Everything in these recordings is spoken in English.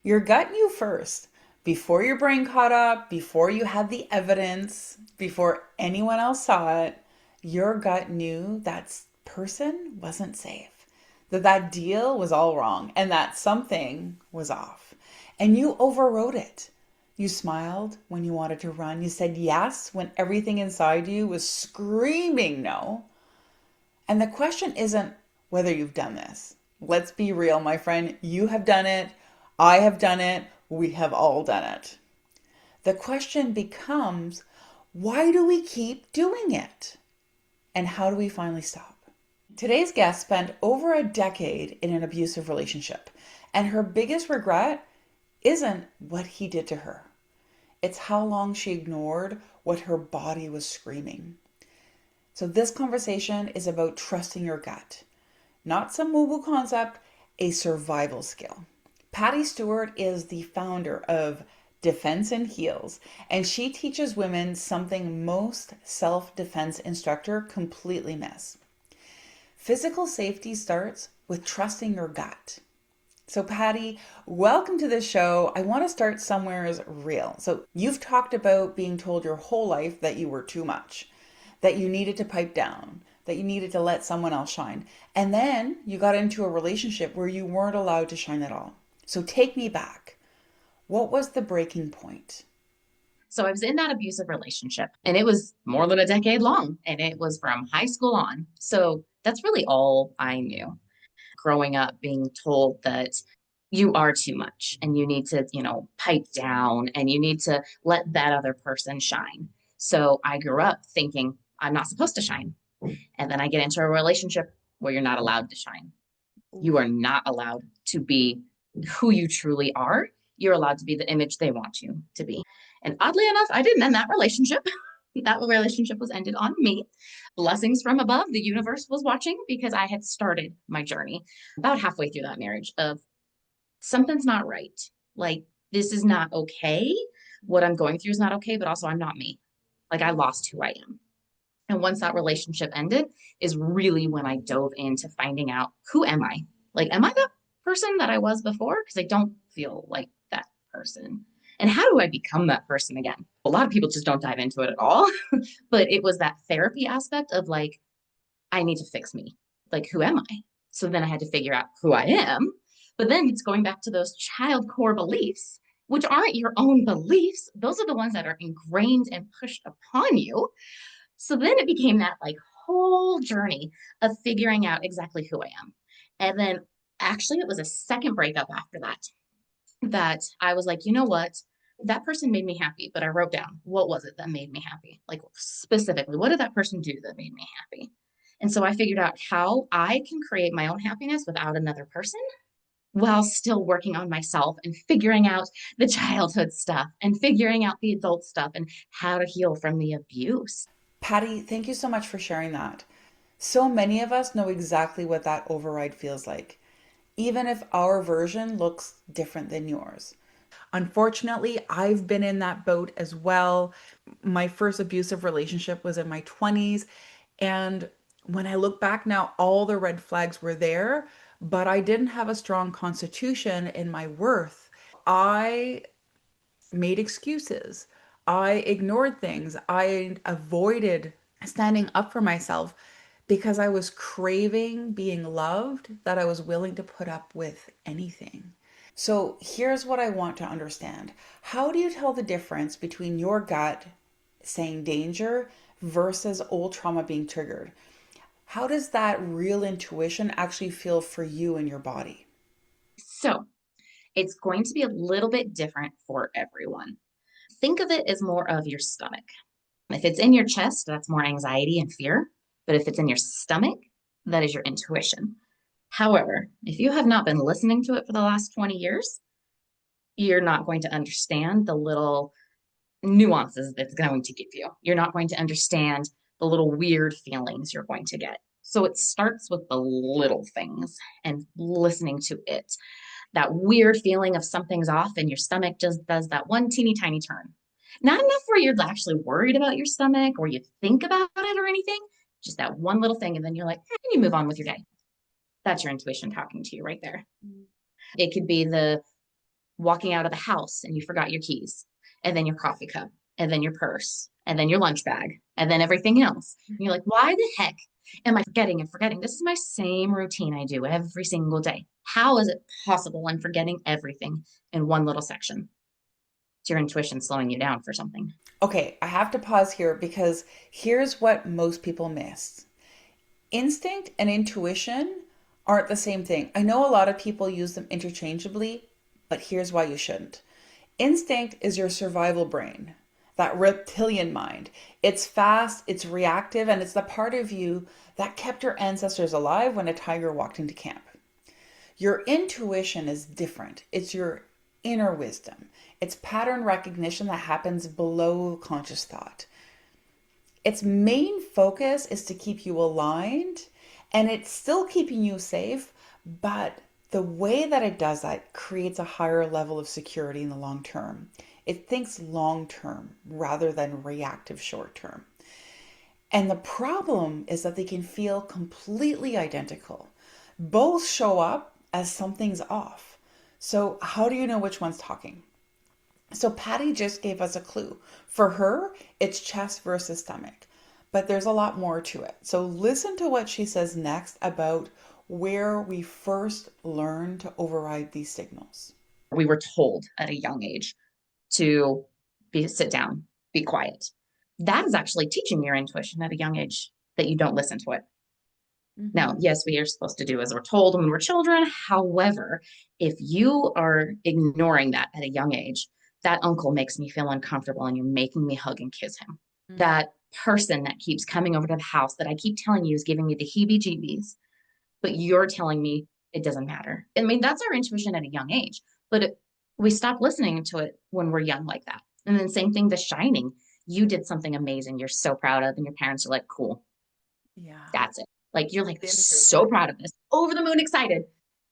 Your gut knew first. Before your brain caught up, before you had the evidence, before anyone else saw it, your gut knew that person wasn't safe, that deal was all wrong, and that something was off. And you overrode it. You smiled when you wanted to run. You said yes when everything inside you was screaming no. And the question isn't whether you've done this. Let's be real, my friend. You have done it. I have done it. We have all done it. The question becomes, why do we keep doing it? And how do we finally stop? Today's guest spent over a decade in an abusive relationship, and her biggest regret isn't what he did to her. It's how long she ignored what her body was screaming. So, this conversation is about trusting your gut, not some woo woo concept, a survival skill. Patti Stewart is the founder of Defense in Heels, and she teaches women something most self defense instructor completely miss. Physical safety starts with trusting your gut. So, Patti, welcome to the show. I want to start somewhere real. So, you've talked about being told your whole life that you were too much, that you needed to pipe down, that you needed to let someone else shine. And then you got into a relationship where you weren't allowed to shine at all. So, take me back. What was the breaking point? So I was in that abusive relationship and it was more than a decade long and it was from high school on. So that's really all I knew growing up, being told that you are too much and you need to, pipe down and you need to let that other person shine. So I grew up thinking I'm not supposed to shine. And then I get into a relationship where you're not allowed to shine. You are not allowed to be who you truly are. You're allowed to be the image they want you to be. And oddly enough, I didn't end that relationship. That relationship was ended on me. Blessings from above. The universe was watching because I had started my journey about halfway through that marriage of something's not right. Like, this is not okay. What I'm going through is not okay, but also I'm not me. Like, I lost who I am. And once that relationship ended, is really when I dove into finding out who am I? Like, am I the person that I was before? Because I don't feel like that person. And how do I become that person again? A lot of people just don't dive into it at all. But it was that therapy aspect of like, I need to fix me. Like, who am I? So then I had to figure out who I am. But then it's going back to those child core beliefs, which aren't your own beliefs. Those are the ones that are ingrained and pushed upon you. So then it became that like whole journey of figuring out exactly who I am. And then actually, it was a second breakup after that I was like, you know what? That person made me happy, but I wrote down what was it that made me happy? Like specifically, what did that person do that made me happy? And so I figured out how I can create my own happiness without another person while still working on myself and figuring out the childhood stuff and figuring out the adult stuff and how to heal from the abuse. Patti, thank you so much for sharing that. So many of us know exactly what that override feels like, even if our version looks different than yours. Unfortunately, I've been in that boat as well. My first abusive relationship was in my 20s. And when I look back now, all the red flags were there, but I didn't have a strong constitution in my worth. I made excuses. I ignored things. I avoided standing up for myself because I was craving being loved, that I was willing to put up with anything. So here's what I want to understand. How do you tell the difference between your gut saying danger versus old trauma being triggered? How does that real intuition actually feel for you in your body? So it's going to be a little bit different for everyone. Think of it as more of your stomach. If it's in your chest, that's more anxiety and fear. But if it's in your stomach, that is your intuition. However, if you have not been listening to it for the last 20 years, you're not going to understand the little nuances that's going to give you. You're not going to understand the little weird feelings you're going to get. So it starts with the little things and listening to it. That weird feeling of something's off and your stomach just does that one teeny tiny turn. Not enough where you're actually worried about your stomach or you think about it or anything, just that one little thing. And then you're like, and you move on with your day. That's your intuition talking to you right there. It could be the walking out of the house and you forgot your keys, and then your coffee cup, and then your purse, and then your lunch bag, and then everything else. And you're like, why the heck am I forgetting and forgetting? This is my same routine I do every single day. How is it possible I'm forgetting everything in one little section? It's your intuition slowing you down for something. Okay, I have to pause here because here's what most people miss. Instinct and intuition aren't the same thing. I know a lot of people use them interchangeably, but here's why you shouldn't. Instinct is your survival brain, that reptilian mind. It's fast, it's reactive, and it's the part of you that kept your ancestors alive when a tiger walked into camp. Your intuition is different. It's your inner wisdom. It's pattern recognition that happens below conscious thought. Its main focus is to keep you aligned, and it's still keeping you safe, but the way that it does that creates a higher level of security in the long term. It thinks long term rather than reactive short term. And the problem is that they can feel completely identical. Both show up as something's off. So, how do you know which one's talking? So Patty just gave us a clue. For her, it's chest versus stomach, but there's a lot more to it. So listen to what she says next about where we first learn to override these signals. We were told at a young age to sit down, be quiet. That is actually teaching your intuition at a young age that you don't listen to it. Now, Mm-hmm. yes, we are supposed to do as we're told when we're children. However, if you are ignoring that at a young age, that uncle makes me feel uncomfortable and you're making me hug and kiss him. That person that keeps coming over to the house that I keep telling you is giving me the heebie jeebies, but you're telling me it doesn't matter. I mean, that's our intuition at a young age, but we stop listening to it when we're young like that. And then, same thing, The Shining. You did something amazing you're so proud of, and your parents are like, cool, Yeah. that's it. Like you're like Been through so that. proud of this, over the moon excited.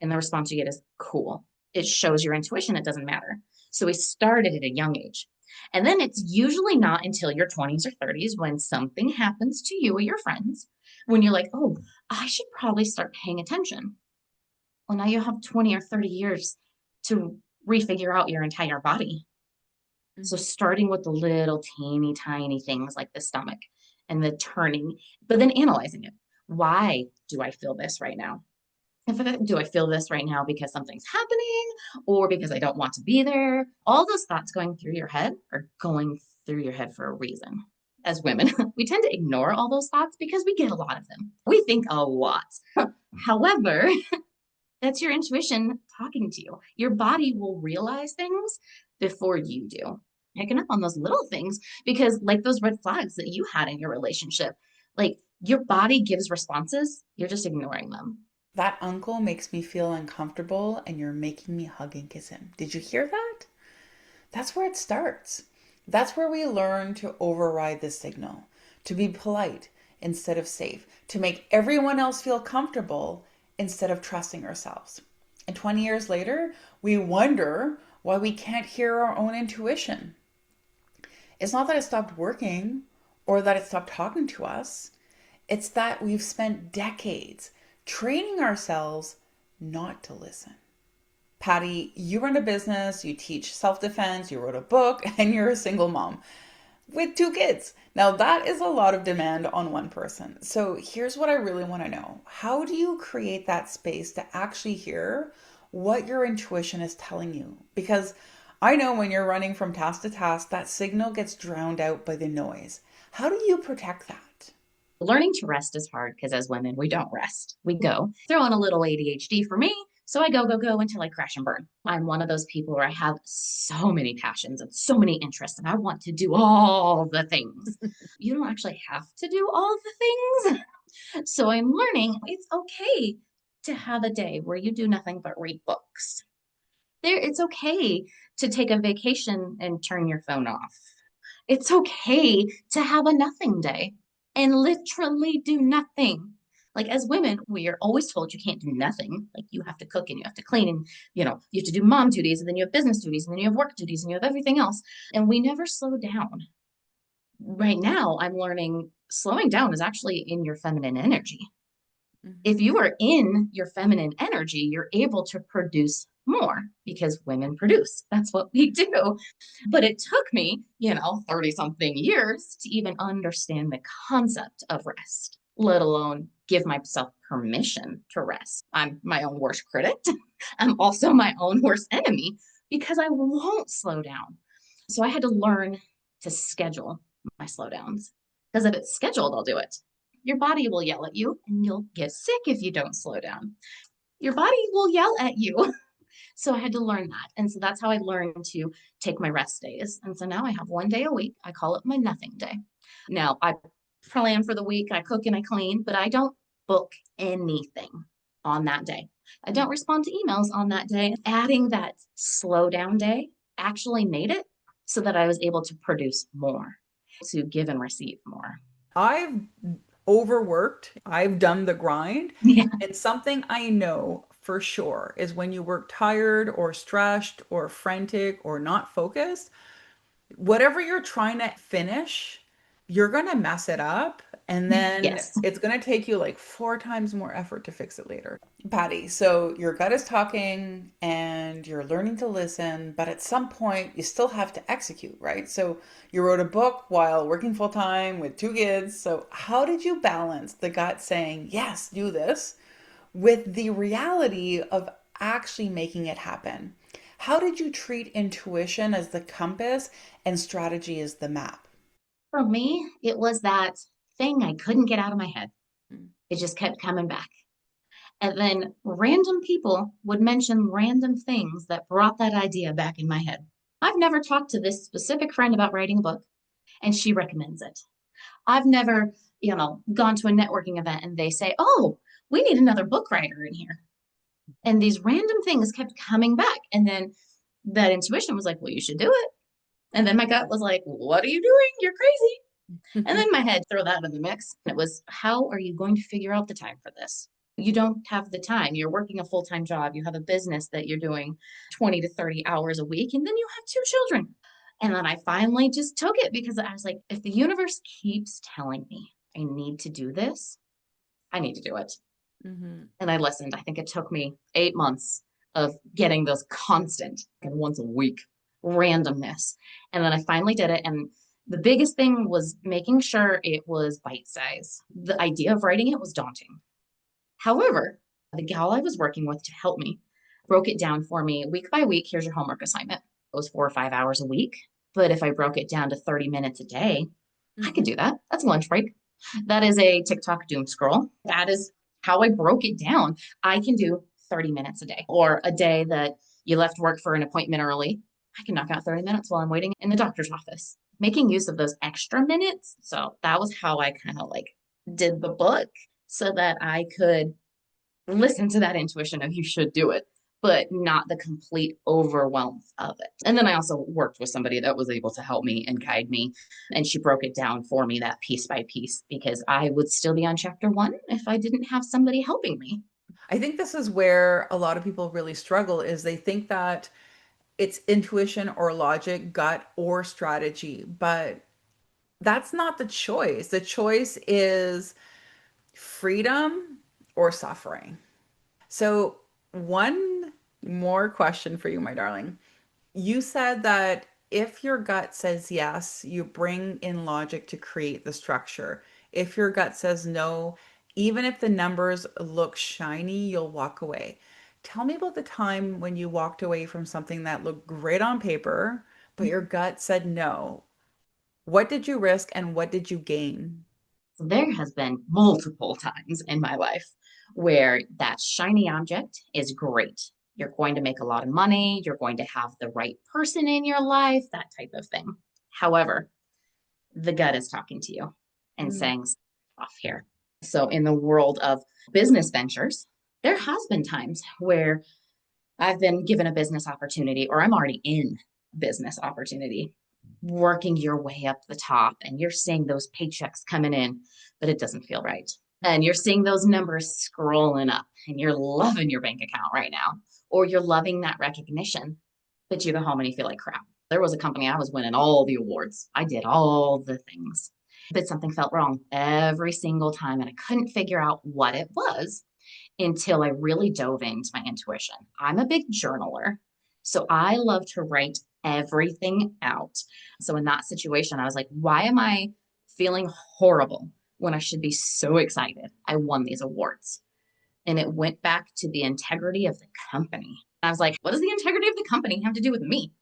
And the response you get is cool. It shows your intuition, it doesn't matter. So we started at a young age. And then it's usually not until your 20s or 30s when something happens to you or your friends when you're like, oh, I should probably start paying attention. Well, now you have 20 or 30 years to refigure out your entire body. So Mhm. starting with the little teeny tiny things like the stomach and the turning, but then analyzing it. Why do I feel this right now? Do I feel this right now because something's happening or because I don't want to be there? All those thoughts going through your head are going through your head for a reason. As women, we tend to ignore all those thoughts because we get a lot of them. We think a lot. However, that's your intuition talking to you. Your body will realize things before you do. Picking up on those little things because, like those red flags that you had in your relationship, like your body gives responses, you're just ignoring them. That uncle makes me feel uncomfortable and you're making me hug and kiss him. Did you hear that? That's where it starts. That's where we learn to override the signal, to be polite instead of safe, to make everyone else feel comfortable instead of trusting ourselves. And 20 years later, we wonder why we can't hear our own intuition. It's not that it stopped working or that it stopped talking to us, it's that we've spent decades training ourselves not to listen. Patty, you run a business, you teach self defense, you wrote a book, and you're a single mom with two kids. Now, that is a lot of demand on one person. So, here's what I really want to know. How do you create that space to actually hear what your intuition is telling you? Because I know when you're running from task to task, that signal gets drowned out by the noise. How do you protect that? Learning to rest is hard because as women, we don't rest. We go. Throw in a little ADHD for me. So I go, go, go until I crash and burn. I'm one of those people where I have so many passions and so many interests, and I want to do all the things. You don't actually have to do all the things. So I'm learning it's okay to have a day where you do nothing but read books. It's okay to take a vacation and turn your phone off. It's okay to have a nothing day and literally do nothing. Like as women, we are always told you can't do nothing. Like you have to cook and you have to clean and you have to do mom duties and then you have business duties and then you have work duties and you have everything else. And we never slow down. Right now, I'm learning slowing down is actually in your feminine energy. If Mhm. you are in your feminine energy, you're able to produce more because women produce. That's what we do. But it took me, 30 something years to even understand the concept of rest, let alone give myself permission to rest. I'm my own worst critic. I'm also my own worst enemy because I won't slow down. So I had to learn to schedule my slowdowns because if it's scheduled, I'll do it. Your body will yell at you and you'll get sick if you don't slow down. Your body will yell at you. So I had to learn that. And so that's how I learned to take my rest days. And so now I have one day a week. I call it my nothing day. Now I plan for the week, I cook and I clean, but I don't book anything on that day. I don't respond to emails on that day. Adding that slow down day actually made it so that I was able to produce more, to give and receive more. I've overworked, I've done the grind, Yeah. and something I know for sure is when you work tired or stressed or frantic or not focused, whatever you're trying to finish, you're going to mess it up. And then Yes. it's going to take you like four times more effort to fix it later. Patty, so your gut is talking and you're learning to listen, but at some point you still have to execute, right? So you wrote a book while working full time with two kids. So how did you balance the gut saying, yes, do this, with the reality of actually making it happen? How did you treat intuition as the compass and strategy as the map? For me, it was that thing I couldn't get out of my head. It just kept coming back. And then random people would mention random things that brought that idea back in my head. I've never talked to this specific friend about writing a book, and she recommends it. I've never, gone to a networking event and they say, oh, we need another book writer in here. And these random things kept coming back. And then that intuition was like, well, you should do it. And then my gut was like, what are you doing? You're crazy. And then my head throw that in the mix. It was, how are you going to figure out the time for this? You don't have the time. You're working a full time job. You have a business that you're doing 20 to 30 hours a week, and then you have two children. And then I finally just took it because I was like, if the universe keeps telling me I need to do this, I need to do it. Mhm. And I listened. I think it took me 8 months of getting those constant and once a week randomness. And then I finally did it. And the biggest thing was making sure it was bite size. The idea of writing it was daunting. However, the gal I was working with to help me broke it down for me week by week. Here's your homework assignment. It was 4 or 5 hours a week. But if I broke it down to 30 minutes a day, I could Mhm. do that. That's a lunch break. That is a TikTok doom scroll. That is how I broke it down. I can do 30 minutes a day, or a day that you left work for an appointment early. I can knock out 30 minutes while I'm waiting in the doctor's office, making use of those extra minutes. So that was how I kind of like did the book so that I could listen to that intuition of you should do it, but not the complete overwhelm of it. And then I also worked with somebody that was able to help me and guide me. And she broke it down for me that piece by piece because I would still be on chapter one if I didn't have somebody helping me. I think this is where a lot of people really struggle is they think that it's intuition or logic, gut or strategy, but that's not the choice. The choice is freedom or suffering. So, one more question for you, my darling. You said that if your gut says yes, you bring in logic to create the structure. If your gut says no, even if the numbers look shiny, you'll walk away. Tell me about the time when you walked away from something that looked great on paper, but your gut said no. What did you risk and what did you gain? So there has been multiple times in my life where that shiny object is great. You're going to make a lot of money, you're going to have the right person in your life, that type of thing. However, the gut is talking to you and Mm, saying off here. So in the world of business ventures, there has been times where I've been given a business opportunity or I'm already in business opportunity, working your way up the top and you're seeing those paychecks coming in, but it doesn't feel right. And you're seeing those numbers scrolling up and you're loving your bank account right now, or you're loving that recognition, but you go home and you feel like crap. There was a company I was winning all the awards. I did all the things, but something felt wrong every single time and I couldn't figure out what it was. until I really dove into my intuition. I'm a big journaler, so I love to write everything out. So in that situation, I was like, why am I feeling horrible when I should be so excited? I won these awards. And it went back to the integrity of the company. I was like, what does the integrity of the company have to do with me?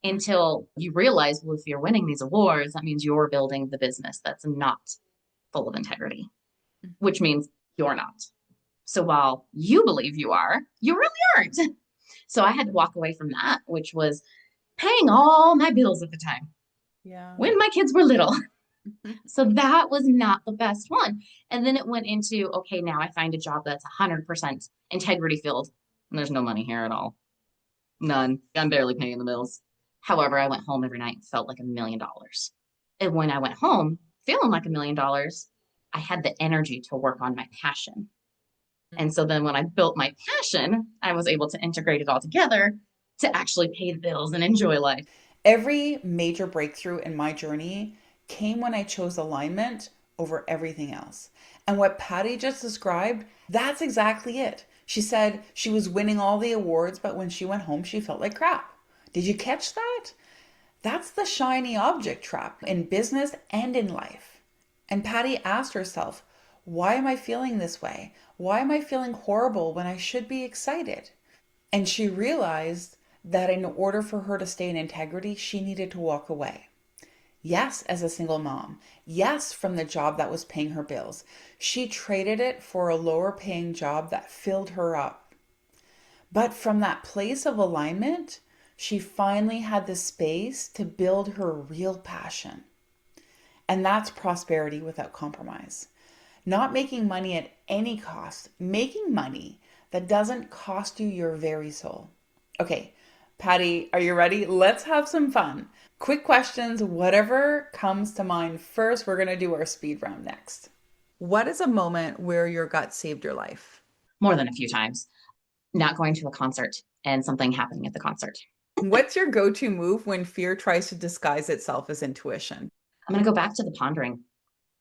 Until you realize, well, if you're winning these awards, that means you're building the business that's not full of integrity, which means you're not. So while you believe you really aren't. So I had to walk away from that, which was paying all my bills at the time Yeah. when my kids were little. So that was not the best one. And then it went into, okay, now I find a job that's 100% integrity filled, and there's no money here at all. None. I'm barely paying the bills. However, I went home every night and felt like $1 million. And when I went home feeling like $1 million, I had the energy to work on my passion. And so then when I built my passion, I was able to integrate it all together to actually pay the bills and enjoy life. Every major breakthrough in my journey came when I chose alignment over everything else. And what Patti just described, that's exactly it. She said she was winning all the awards, but when she went home, she felt like crap. Did you catch that? That's the shiny object trap in business and in life. And Patti asked herself, why am I feeling this way? Why am I feeling horrible when I should be excited? And she realized that in order for her to stay in integrity, she needed to walk away. Yes, as a single mom. Yes, from the job that was paying her bills. She traded it for a lower paying job that filled her up. But from that place of alignment, she finally had the space to build her real passion. And that's prosperity without compromise. Not making money at any cost, making money that doesn't cost you your very soul. Okay, Patti, are you ready? Let's have some fun. Quick questions, whatever comes to mind first. We're going to do our speed round next. What is a moment where your gut saved your life? More than a few times. Not going to a concert and something happening at the concert. What's your go to move when fear tries to disguise itself as intuition? I'm going to go back to the pondering.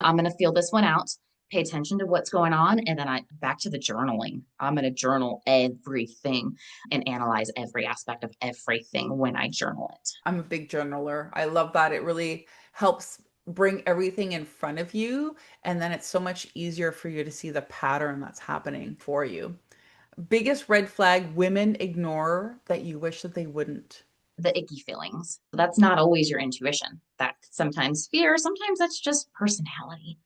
I'm going to feel this one out, pay attention to what's going on, and then I back to the journaling. I'm going to journal everything and analyze every aspect of everything when I journal it. I'm a big journaler. I love that. It really helps bring everything in front of you, and then it's so much easier for you to see the pattern that's happening for you. Biggest red flag women ignore that you wish that they wouldn't. The icky feelings. That's not always your intuition. That's sometimes fear, sometimes that's just personality.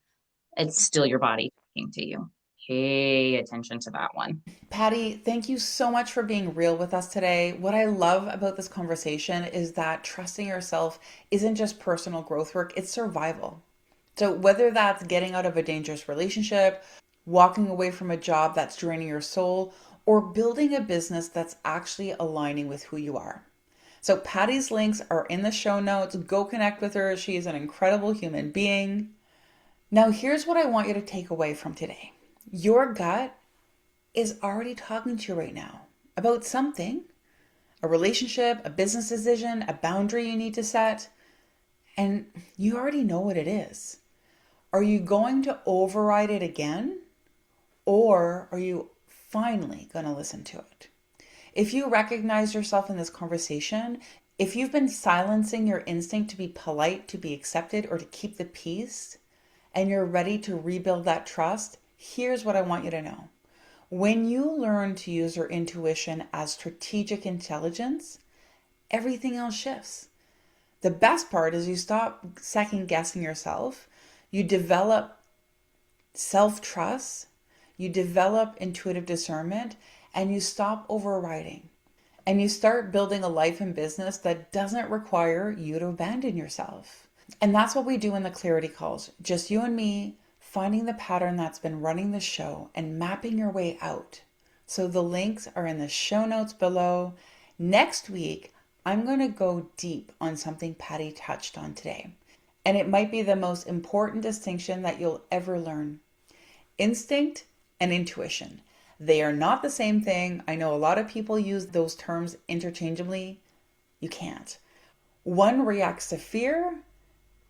It's still your body talking to you. Pay attention to that one. Patti, thank you so much for being real with us today. What I love about this conversation is that trusting yourself isn't just personal growth work, it's survival. So, whether that's getting out of a dangerous relationship, walking away from a job that's draining your soul, or building a business that's actually aligning with who you are. So, Patti's links are in the show notes. Go connect with her. She is an incredible human being. Now, here's what I want you to take away from today. Your gut is already talking to you right now about something, a relationship, a business decision, a boundary you need to set, and you already know what it is. Are you going to override it again, or are you finally going to listen to it? If you recognize yourself in this conversation, if you've been silencing your instinct to be polite, to be accepted, or to keep the peace, and you're ready to rebuild that trust, here's what I want you to know. When you learn to use your intuition as strategic intelligence, everything else shifts. The best part is you stop second guessing yourself. You develop self trust, you develop intuitive discernment, and you stop overriding. And you start building a life and business that doesn't require you to abandon yourself. And that's what we do in the clarity calls. Just you and me finding the pattern that's been running the show and mapping your way out. So the links are in the show notes below. Next week, I'm going to go deep on something Patti touched on today. And it might be the most important distinction that you'll ever learn. Instinct and intuition. They are not the same thing. I know a lot of people use those terms interchangeably. You can't. One reacts to fear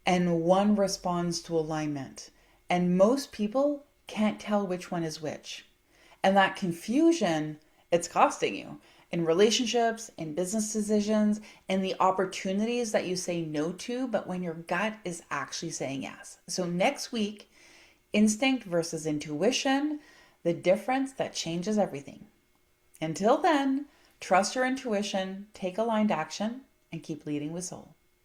and one responds to alignment. And most people can't tell which one is which. And that confusion, it's costing you in relationships, in business decisions, in the opportunities that you say no to, but when your gut is actually saying yes. So next week, instinct versus intuition, the difference that changes everything. Until then, trust your intuition, take aligned action, and keep leading with soul.